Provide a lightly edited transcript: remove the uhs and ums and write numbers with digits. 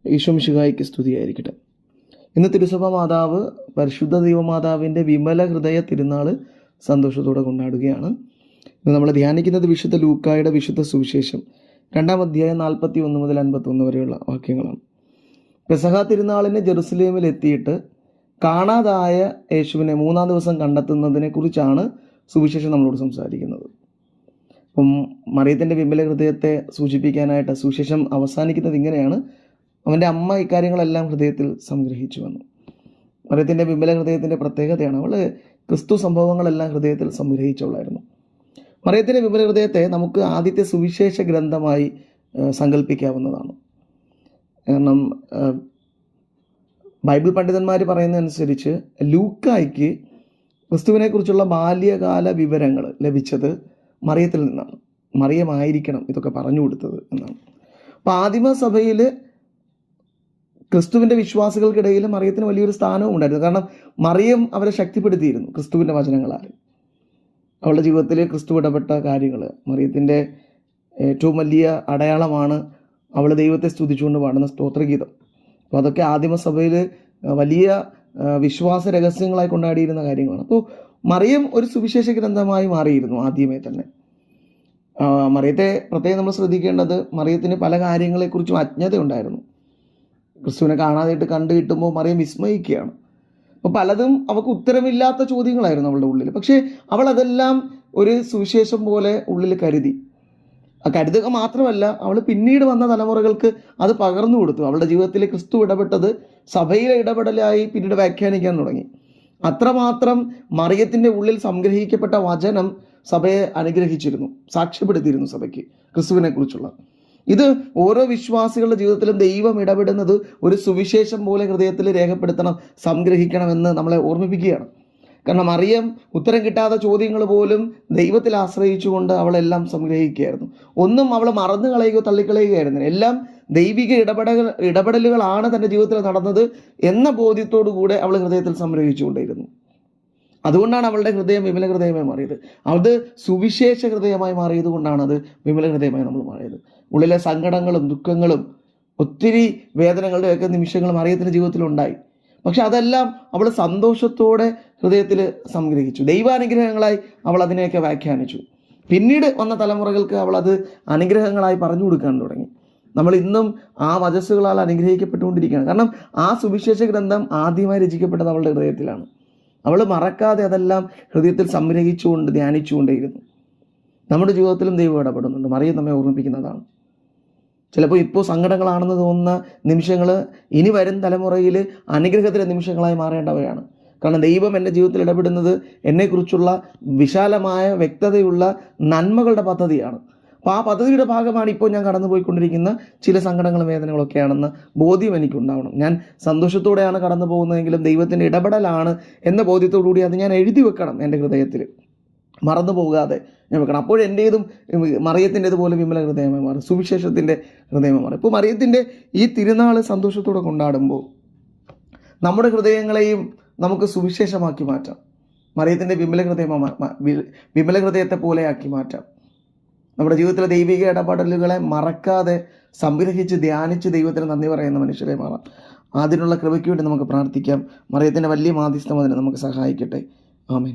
ഈശോ മിശിഹായ്ക്ക് സ്തുതിയായിരിക്കട്ടെ. ഇന്ന് തിരുസഭ മാതാവ് പരിശുദ്ധ ദൈവമാതാവിൻ്റെ വിമല ഹൃദയ തിരുനാൾ സന്തോഷത്തോടെ കൊണ്ടാടുകയാണ്. ഇന്ന് നമ്മൾ ധ്യാനിക്കുന്നത് വിശുദ്ധ ലൂക്കായുടെ വിശുദ്ധ സുവിശേഷം 2-ാം അധ്യായം 41 മുതൽ 51 വരെയുള്ള വാക്യങ്ങളാണ്. പെസഹ തിരുനാളിന് ജെറുസലേമിൽ എത്തിയിട്ട് കാണാതായ യേശുവിനെ 3-ാം ദിവസം കണ്ടെത്തുന്നതിനെ കുറിച്ചാണ് സുവിശേഷം നമ്മളോട് സംസാരിക്കുന്നത്. അപ്പം മറിയത്തിൻ്റെ വിമല ഹൃദയത്തെ സൂചിപ്പിക്കാനായിട്ട് സുവിശേഷം അവസാനിക്കുന്നത് ഇങ്ങനെയാണ്: അവൻ്റെ അമ്മ ഇക്കാര്യങ്ങളെല്ലാം ഹൃദയത്തിൽ സംഗ്രഹിച്ചു വന്നു. മറിയത്തിൻ്റെ വിമല ഹൃദയത്തിൻ്റെ പ്രത്യേകതയാണ് അവൾ ക്രിസ്തു സംഭവങ്ങളെല്ലാം ഹൃദയത്തിൽ സംഗ്രഹിച്ചുള്ളായിരുന്നു. മറിയത്തിൻ്റെ വിമല ഹൃദയത്തെ നമുക്ക് ആദ്യത്തെ സുവിശേഷ ഗ്രന്ഥമായി സങ്കല്പിക്കാവുന്നതാണ്. കാരണം ബൈബിൾ പണ്ഡിതന്മാർ പറയുന്നതനുസരിച്ച് ലൂക്കായ്ക്ക് ക്രിസ്തുവിനെക്കുറിച്ചുള്ള ബാല്യകാല വിവരങ്ങൾ ലഭിച്ചത് മറിയത്തിൽ നിന്നാണ്. മറിയമായിരിക്കണം ഇതൊക്കെ പറഞ്ഞു കൊടുത്തത് എന്നാണ്. അപ്പോൾ ആദിമസഭയിൽ ക്രിസ്തുവിൻ്റെ വിശ്വാസികൾക്കിടയിൽ മറിയത്തിന് വലിയൊരു സ്ഥാനവും ഉണ്ടായിരുന്നു. കാരണം മറിയം അവരെ ശക്തിപ്പെടുത്തിയിരുന്നു ക്രിസ്തുവിൻ്റെ വചനങ്ങളാൽ. അവളുടെ ജീവിതത്തിൽ ക്രിസ്തു ഇടപെട്ട കാര്യങ്ങൾ മറിയത്തിൻ്റെ ഏറ്റവും വലിയ അടയാളമാണ് അവൾ ദൈവത്തെ സ്തുതിച്ചുകൊണ്ട് പാടുന്ന സ്തോത്രഗീതം. അപ്പോൾ അതൊക്കെ ആദിമസഭയിൽ വലിയ വിശ്വാസ രഹസ്യങ്ങളായി കൊണ്ടാടിയിരുന്ന കാര്യങ്ങളാണ്. അപ്പോൾ മറിയം ഒരു സുവിശേഷ ഗ്രന്ഥമായി മാറിയിരുന്നു ആദ്യമേ തന്നെ. മറിയത്തെ പ്രത്യേകം നമ്മൾ ശ്രദ്ധിക്കേണ്ടത്, മറിയത്തിന് പല കാര്യങ്ങളെക്കുറിച്ചും അജ്ഞത ഉണ്ടായിരുന്നു. ക്രിസ്തുവിനെ കാണാതായിട്ട് കണ്ടു കിട്ടുമ്പോൾ മറിയം വിസ്മയിക്കുകയാണ്. അപ്പോൾ പലതും അവൾക്ക് ഉത്തരമില്ലാത്ത ചോദ്യങ്ങളായിരുന്നു അവളുടെ ഉള്ളിൽ. പക്ഷേ അവൾ അതെല്ലാം ഒരു സുവിശേഷം പോലെ ഉള്ളിൽ കരുതി. ആ കരുതുക മാത്രമല്ല, അവൾ പിന്നീട് വന്ന തലമുറകൾക്ക് അത് പകർന്നു കൊടുത്തു. അവളുടെ ജീവിതത്തിൽ ക്രിസ്തു ഇടപെട്ടത് സഭയിലെ ഇടപെടലായി പിന്നീട് വ്യാഖ്യാനിക്കാൻ തുടങ്ങി. അത്രമാത്രം മറിയത്തിൻ്റെ ഉള്ളിൽ സംഗ്രഹിക്കപ്പെട്ട വചനം സഭയെ അനുഗ്രഹിച്ചിരുന്നു, സാക്ഷ്യപ്പെടുത്തിയിരുന്നു സഭയ്ക്ക് ക്രിസ്തുവിനെ കുറിച്ചുള്ള. ഇത് ഓരോ വിശ്വാസികളുടെ ജീവിതത്തിലും ദൈവം ഇടപെടുന്നത് ഒരു സുവിശേഷം പോലെ ഹൃദയത്തിൽ രേഖപ്പെടുത്തണം, സംഗ്രഹിക്കണമെന്ന് നമ്മളെ ഓർമ്മിപ്പിക്കുകയാണ്. കാരണം മറിയം ഉത്തരം കിട്ടാത്ത ചോദ്യങ്ങൾ പോലും ദൈവത്തിൽ ആശ്രയിച്ചുകൊണ്ട് അവളെല്ലാം സംഗ്രഹിക്കുകയായിരുന്നു. ഒന്നും അവൾ മറന്നു കളയുകയോ തള്ളിക്കളയുകയായിരുന്നു. എല്ലാം ദൈവിക ഇടപെടലുകളാണ് തൻ്റെ ജീവിതത്തിൽ നടന്നത് എന്ന ബോധ്യത്തോടു കൂടെ അവൾ ഹൃദയത്തിൽ സംഗ്രഹിച്ചുകൊണ്ടേയിരുന്നു. അതുകൊണ്ടാണ് അവളുടെ ഹൃദയം വിമല ഹൃദയമായി മാറിയത്. അത് സുവിശേഷ ഹൃദയമായി മാറിയത് കൊണ്ടാണ് അത് വിമല ഹൃദയമായി നമ്മൾ മാറിയത്. ഉള്ളിലെ സങ്കടങ്ങളും ദുഃഖങ്ങളും ഒത്തിരി വേദനകളുടെയൊക്കെ നിമിഷങ്ങളും മറിയത്തിൻ്റെ ജീവിതത്തിലുണ്ടായി. പക്ഷെ അതെല്ലാം അവൾ സന്തോഷത്തോടെ ഹൃദയത്തിൽ സംഗ്രഹിച്ചു. ദൈവാനുഗ്രഹങ്ങളായി അവൾ അതിനെയൊക്കെ വ്യാഖ്യാനിച്ചു. പിന്നീട് വന്ന തലമുറകൾക്ക് അവൾ അത് അനുഗ്രഹങ്ങളായി പറഞ്ഞു കൊടുക്കാൻ തുടങ്ങി. നമ്മൾ ഇന്നും ആ വചസ്സുകളാൽ അനുഗ്രഹിക്കപ്പെട്ടുകൊണ്ടിരിക്കുകയാണ്. കാരണം ആ സുവിശേഷ ഗ്രന്ഥം ആദ്യമായി രചിക്കപ്പെട്ടത് അവളുടെ ഹൃദയത്തിലാണ്. അവൾ മറക്കാതെ അതെല്ലാം ഹൃദയത്തിൽ സംഗ്രഹിച്ചുകൊണ്ട് ധ്യാനിച്ചുകൊണ്ടേയിരുന്നു. നമ്മുടെ ജീവിതത്തിലും ദൈവം ഇടപെടുന്നുണ്ട്. മറിയം നമ്മെ ഓർമ്മിപ്പിക്കുന്നതാണ്. ചിലപ്പോൾ ഇപ്പോൾ സങ്കടങ്ങളാണെന്ന് തോന്നുന്ന നിമിഷങ്ങൾ ഇനി വരും തലമുറയിൽ അനുഗ്രഹത്തിൻ്റെ നിമിഷങ്ങളായി മാറേണ്ടവയാണ്. കാരണം ദൈവം എൻ്റെ ജീവിതത്തിൽ ഇടപെടുന്നത് എന്നെക്കുറിച്ചുള്ള വിശാലമായ വ്യക്തതയുള്ള നന്മകളുടെ പദ്ധതിയാണ്. അപ്പോൾ ആ പദ്ധതിയുടെ ഭാഗമാണ് ഇപ്പോൾ ഞാൻ കടന്നു പോയിക്കൊണ്ടിരിക്കുന്ന ചില സങ്കടങ്ങളും വേദനകളൊക്കെയാണെന്ന് ബോധ്യം എനിക്കുണ്ടാവണം. ഞാൻ സന്തോഷത്തോടെയാണ് കടന്നു പോകുന്നതെങ്കിലും ദൈവത്തിൻ്റെ ഇടപെടലാണ് എന്ന ബോധ്യത്തോടു കൂടി അത് ഞാൻ എഴുതി വെക്കണം എൻ്റെ ഹൃദയത്തിൽ, മറന്നു പോകാതെ ഞാൻ വെക്കണം. അപ്പോൾ എൻ്റേതും മറിയത്തിൻ്റെതുപോലെ വിമല ഹൃദയമായി മാറും, സുവിശേഷത്തിൻ്റെ ഹൃദയമായി മാറും. ഇപ്പോൾ മറിയത്തിൻ്റെ ഈ തിരുനാൾ സന്തോഷത്തോടെ കൊണ്ടാടുമ്പോൾ നമ്മുടെ ഹൃദയങ്ങളെയും നമുക്ക് സുവിശേഷമാക്കി മാറ്റാം. മറിയത്തിൻ്റെ വിമല ഹൃദയത്തെ പോലെയാക്കി മാറ്റാം. നമ്മുടെ ജീവിതത്തിലെ ദൈവിക ഇടപെടലുകളെ മറക്കാതെ സംഗ്രഹിച്ച് ധ്യാനിച്ച് ദൈവത്തിന് നന്ദി പറയുന്ന മനുഷ്യരെ മാറാം. അതിനുള്ള കൃപയ്ക്ക് വേണ്ടി നമുക്ക് പ്രാർത്ഥിക്കാം. മറിയത്തിൻ്റെ വലിയ മാധ്യസ്ഥം അതിന് നമുക്ക് സഹായിക്കട്ടെ. ആമേൻ.